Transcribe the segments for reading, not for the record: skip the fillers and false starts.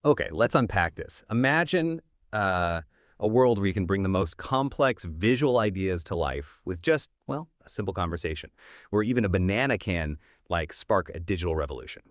Okay, let's unpack this. Imagine a world where you can bring the most complex visual ideas to life with just, well, a simple conversation, where even a banana can, like, spark a digital revolution.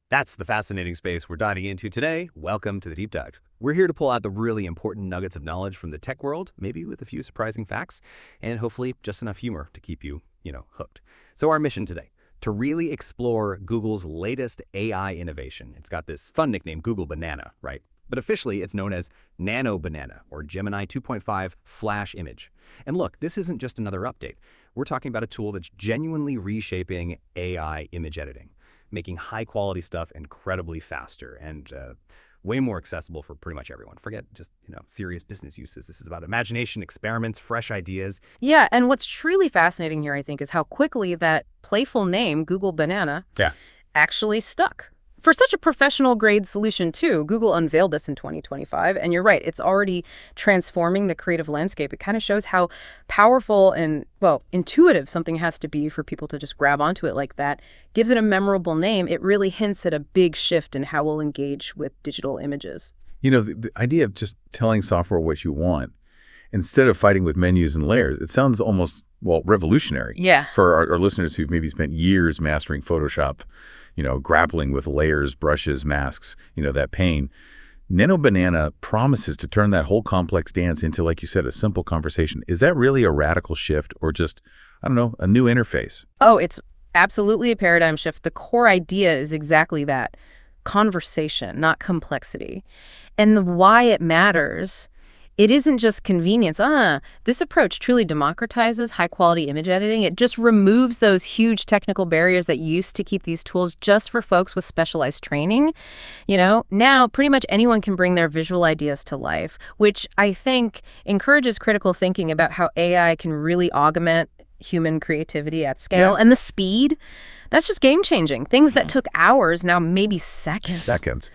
That's the fascinating space we're diving into today. Welcome to the Deep Dive. We're here to pull out the really important nuggets of knowledge from the tech world, maybe with a few surprising facts, and hopefully just enough humor to keep you, hooked. So our mission today, to really explore Google's latest AI innovation. It's got this fun nickname, Google Banana, right? But officially, it's known as Nano Banana, or Gemini 2.5 Flash Image. And look, this isn't just another update. We're talking about a tool that's genuinely reshaping AI image editing, making high-quality stuff incredibly faster and way more accessible for pretty much everyone. Forget just, serious business uses. This is about imagination, experiments, fresh ideas. Yeah, and what's truly fascinating here, I think, is how quickly that playful name, Google Banana, actually stuck. For such a professional-grade solution, too, Google unveiled this in 2025, and you're right, it's already transforming the creative landscape. It kind of shows how powerful and, well, intuitive something has to be for people to just grab onto it like that. Gives it a memorable name. It really hints at a big shift in how we'll engage with digital images. The idea of just telling software what you want, instead of fighting with menus and layers, it sounds almost, revolutionary. Yeah. For our listeners who've maybe spent years mastering Photoshop, grappling with layers, brushes, masks, that pain. Nano Banana promises to turn that whole complex dance into, like you said, a simple conversation. Is that really a radical shift or just, a new interface? Oh, it's absolutely a paradigm shift. The core idea is exactly that. Conversation, not complexity. And why it matters, it isn't just convenience. This approach truly democratizes high-quality image editing. It just removes those huge technical barriers that used to keep these tools just for folks with specialized training. Now pretty much anyone can bring their visual ideas to life, which I think encourages critical thinking about how AI can really augment human creativity at scale. And the speed, that's just game-changing. Things that took hours, now maybe seconds.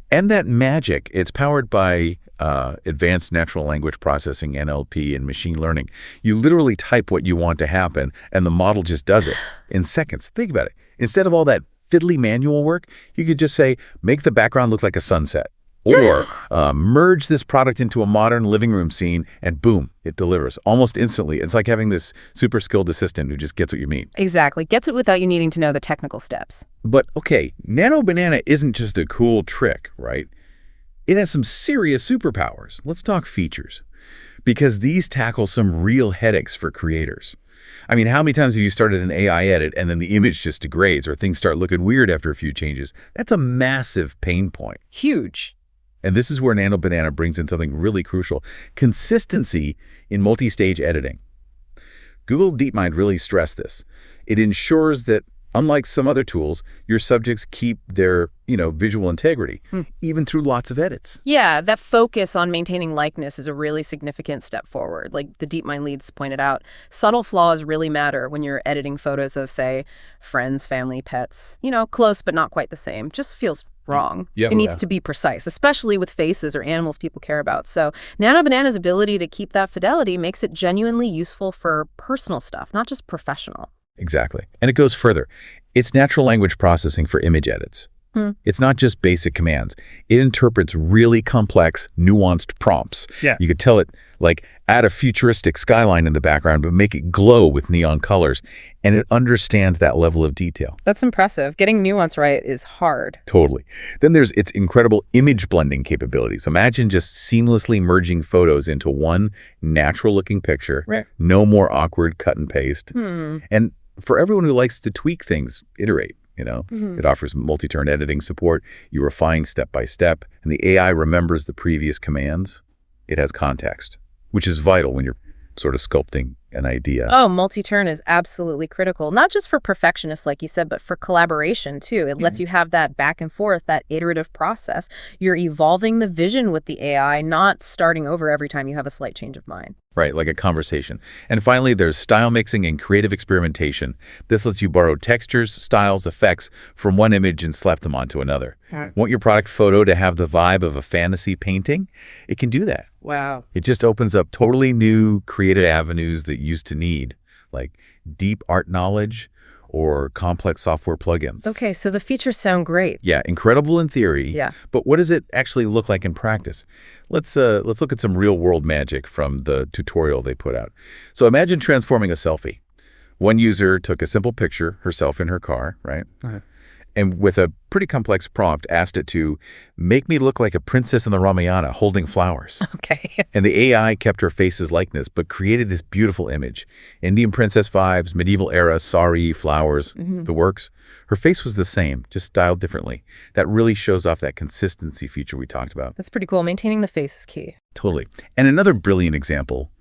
And that magic, it's powered by advanced natural language processing, NLP, and machine learning. You literally type what you want to happen, and the model just does it in seconds. Think about it. Instead of all that fiddly manual work, you could just say, make the background look like a sunset. Or merge this product into a modern living room scene, and boom, it delivers almost instantly. It's like having this super skilled assistant who just gets what you mean. Exactly. Gets it without you needing to know the technical steps. But okay, Nano Banana isn't just a cool trick, right? It has some serious superpowers. Let's talk features, because these tackle some real headaches for creators. How many times have you started an AI edit and then the image just degrades or things start looking weird after a few changes? That's a massive pain point. Huge. And this is where Nano Banana brings in something really crucial: consistency in multi-stage editing. Google DeepMind really stressed this. It ensures that, unlike some other tools, your subjects keep their, visual integrity, even through lots of edits. Yeah, that focus on maintaining likeness is a really significant step forward. Like the DeepMind leads pointed out, subtle flaws really matter when you're editing photos of, say, friends, family, pets. Close but not quite the same. Just feels wrong. It needs to be precise, especially with faces or animals people care about. So Nano Banana's ability to keep that fidelity makes it genuinely useful for personal stuff, not just professional. Exactly. And it goes further. It's natural language processing for image edits. It's not just basic commands. It interprets really complex, nuanced prompts. Yeah. You could tell it, like, add a futuristic skyline in the background, but make it glow with neon colors. And it understands that level of detail. That's impressive. Getting nuance right is hard. Totally. Then there's its incredible image blending capabilities. Imagine just seamlessly merging photos into one natural-looking picture. Right. No more awkward cut and paste. And for everyone who likes to tweak things, iterate. It offers multi-turn editing support. You refine step by step, and the AI remembers the previous commands. It has context, which is vital when you're sort of sculpting an idea. Oh, multi-turn is absolutely critical, not just for perfectionists, like you said, but for collaboration, too. It lets you have that back and forth, that iterative process. You're evolving the vision with the AI, not starting over every time you have a slight change of mind. Right, like a conversation. And finally, there's style mixing and creative experimentation. This lets you borrow textures, styles, effects from one image and slap them onto another. Want your product photo to have the vibe of a fantasy painting? It can do that. Wow. It just opens up totally new creative avenues that used to need, like deep art knowledge or complex software plugins. Okay, so the features sound great. Yeah, incredible in theory. Yeah. But what does it actually look like in practice? Let's look at some real-world magic from the tutorial they put out. So imagine transforming a selfie. One user took a simple picture, herself in her car, right? And with a pretty complex prompt, asked it to make me look like a princess in the Ramayana holding flowers. Okay. And the AI kept her face's likeness, but created this beautiful image. Indian princess vibes, medieval era, sari, flowers, the works. Her face was the same, just styled differently. That really shows off that consistency feature we talked about. That's pretty cool. Maintaining the face is key. Totally. And another brilliant example,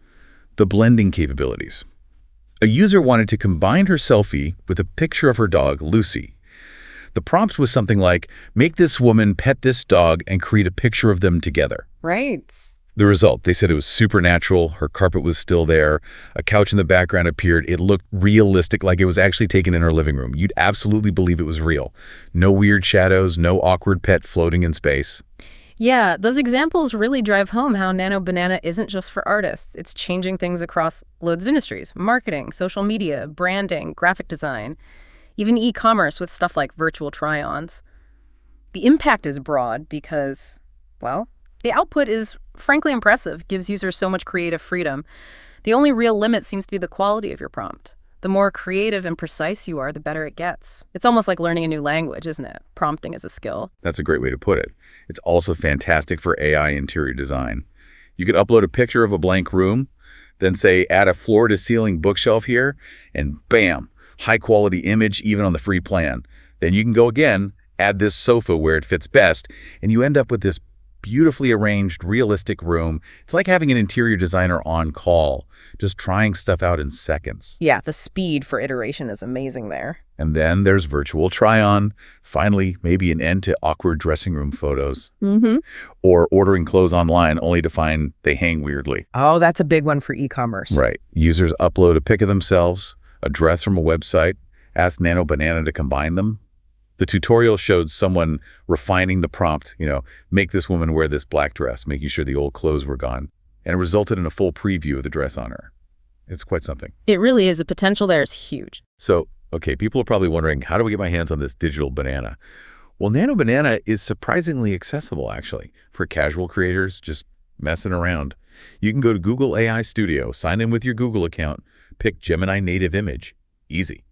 the blending capabilities. A user wanted to combine her selfie with a picture of her dog, Lucy. The prompt was something like, make this woman pet this dog and create a picture of them together. Right. The result, they said it was supernatural, her carpet was still there, a couch in the background appeared, it looked realistic, like it was actually taken in her living room. You'd absolutely believe it was real. No weird shadows, no awkward pet floating in space. Yeah, those examples really drive home how Nano Banana isn't just for artists. It's changing things across loads of industries: marketing, social media, branding, graphic design, even e-commerce with stuff like virtual try-ons. The impact is broad because, well, the output is frankly impressive, gives users so much creative freedom. The only real limit seems to be the quality of your prompt. The more creative and precise you are, the better it gets. It's almost like learning a new language, isn't it? Prompting is a skill. That's a great way to put it. It's also fantastic for AI interior design. You could upload a picture of a blank room, then say, add a floor-to-ceiling bookshelf here, and bam, high-quality image even on the free plan. Then you can go again, add this sofa where it fits best, and you end up with this beautifully arranged, realistic room. It's like having an interior designer on call, just trying stuff out in seconds. Yeah, the speed for iteration is amazing there. And then there's virtual try-on. Finally, maybe an end to awkward dressing room photos. Or ordering clothes online only to find they hang weirdly. Oh, that's a big one for e-commerce. Right. Users upload a pic of themselves, a dress from a website, ask Nano Banana to combine them. The tutorial showed someone refining the prompt, make this woman wear this black dress, making sure the old clothes were gone. And it resulted in a full preview of the dress on her. It's quite something. It really is. The potential there is huge. So, okay, people are probably wondering, how do I get my hands on this digital banana? Well, Nano Banana is surprisingly accessible, actually, for casual creators just messing around. You can go to Google AI Studio, sign in with your Google account, pick Gemini native image. Easy.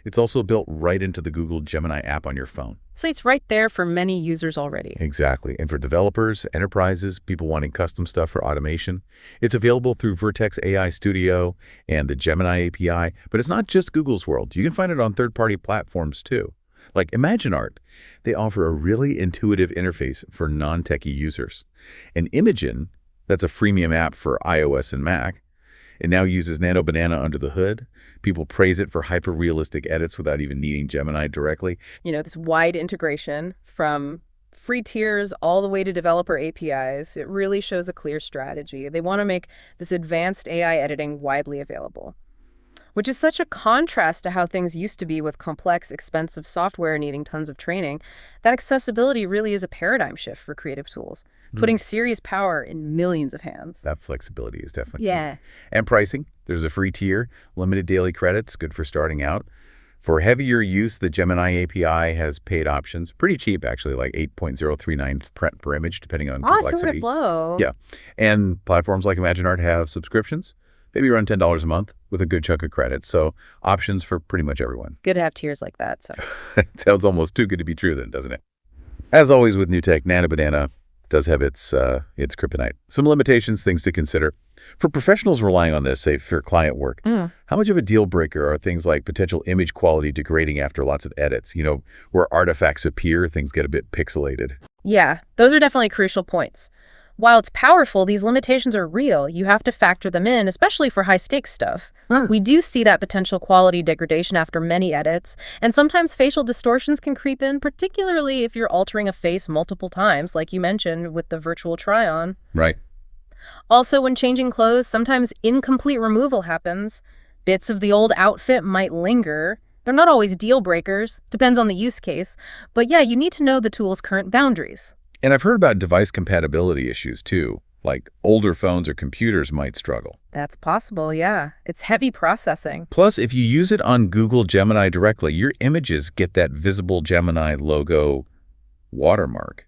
It's also built right into the Google Gemini app on your phone. So it's right there for many users already. Exactly. And for developers, enterprises, people wanting custom stuff for automation, it's available through Vertex AI Studio and the Gemini API. But it's not just Google's world. You can find it on third-party platforms too. Like ImagineArt, they offer a really intuitive interface for non-techie users. And Imagen, that's a freemium app for iOS and Mac. It now uses Nano Banana under the hood. People praise it for hyper-realistic edits without even needing Gemini directly. This wide integration from free tiers all the way to developer APIs, it really shows a clear strategy. They want to make this advanced AI editing widely available, which is such a contrast to how things used to be with complex, expensive software needing tons of training. That accessibility really is a paradigm shift for creative tools, putting serious power in millions of hands. That flexibility is definitely key. And pricing, there's a free tier, limited daily credits, good for starting out. For heavier use, the Gemini API has paid options, pretty cheap actually, like 8.039 per image, depending on complexity. Low. Yeah, and platforms like ImagineArt have subscriptions, maybe around $10 a month with a good chunk of credits. So options for pretty much everyone. Good to have tiers like that. So sounds almost too good to be true then, doesn't it? As always with new tech, Nano Banana does have its kryptonite. Some limitations, things to consider. For professionals relying on this, say for client work, how much of a deal breaker are things like potential image quality degrading after lots of edits? Where artifacts appear, things get a bit pixelated. Yeah, those are definitely crucial points. While it's powerful, these limitations are real. You have to factor them in, especially for high-stakes stuff. We do see that potential quality degradation after many edits, and sometimes facial distortions can creep in, particularly if you're altering a face multiple times, like you mentioned with the virtual try-on. Right. Also, when changing clothes, sometimes incomplete removal happens. Bits of the old outfit might linger. They're not always deal breakers, depends on the use case. But yeah, you need to know the tool's current boundaries. And I've heard about device compatibility issues too. like older phones or computers might struggle. That's possible, yeah. It's heavy processing. Plus, if you use it on Google Gemini directly, your images get that visible Gemini logo watermark.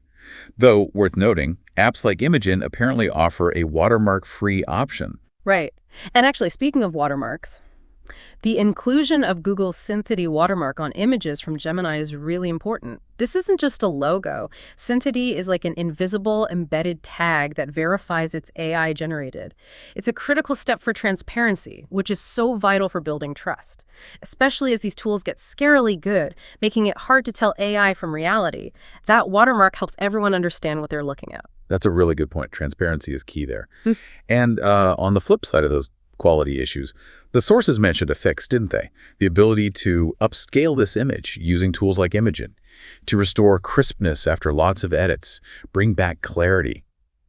Though, worth noting, apps like Imagen apparently offer a watermark-free option. Right. And actually, speaking of watermarks, the inclusion of Google's Synthety watermark on images from Gemini is really important. This isn't just a logo. Synthety is like an invisible, embedded tag that verifies it's AI generated. It's a critical step for transparency, which is so vital for building trust, especially as these tools get scarily good, making it hard to tell AI from reality. That watermark helps everyone understand what they're looking at. That's a really good point. Transparency is key there. And on the flip side of those quality issues, the sources mentioned a fix, didn't they? The ability to upscale this image using tools like Imagen, to restore crispness after lots of edits, bring back clarity.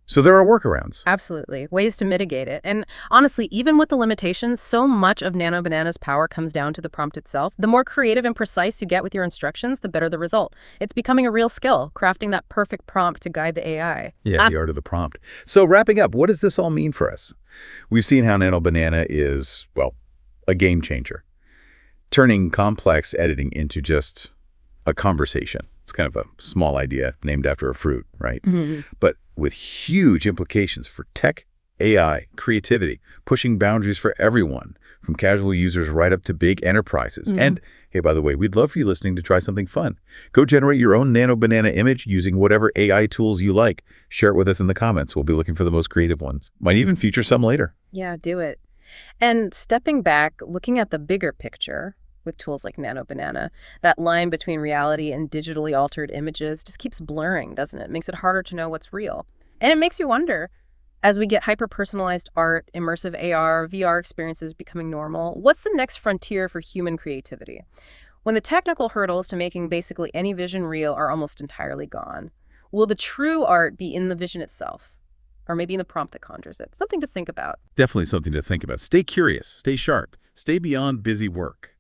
So there are workarounds. Absolutely. Ways to mitigate it. And honestly, even with the limitations, so much of Nano Banana's power comes down to the prompt itself. The more creative and precise you get with your instructions, the better the result. It's becoming a real skill, crafting that perfect prompt to guide the AI. Yeah, the art of the prompt. So wrapping up, what does this all mean for us? We've seen how Nano Banana is, well, a game changer, turning complex editing into just a conversation. It's kind of a small idea named after a fruit, right? But with huge implications for tech, AI, creativity, pushing boundaries for everyone, from casual users right up to big enterprises. And hey, by the way, we'd love for you listening to try something fun. Go generate your own Nano Banana image using whatever AI tools you like. Share it with us in the comments. We'll be looking for the most creative ones. Might even feature some later. Yeah, do it. And stepping back, looking at the bigger picture with tools like Nano Banana, that line between reality and digitally altered images just keeps blurring, doesn't it? It makes it harder to know what's real. And it makes you wonder, as we get hyper-personalized art, immersive AR, VR experiences becoming normal, what's the next frontier for human creativity? When the technical hurdles to making basically any vision real are almost entirely gone, will the true art be in the vision itself? Or maybe in the prompt that conjures it? Something to think about. Definitely something to think about. Stay curious, stay sharp, stay beyond busy work.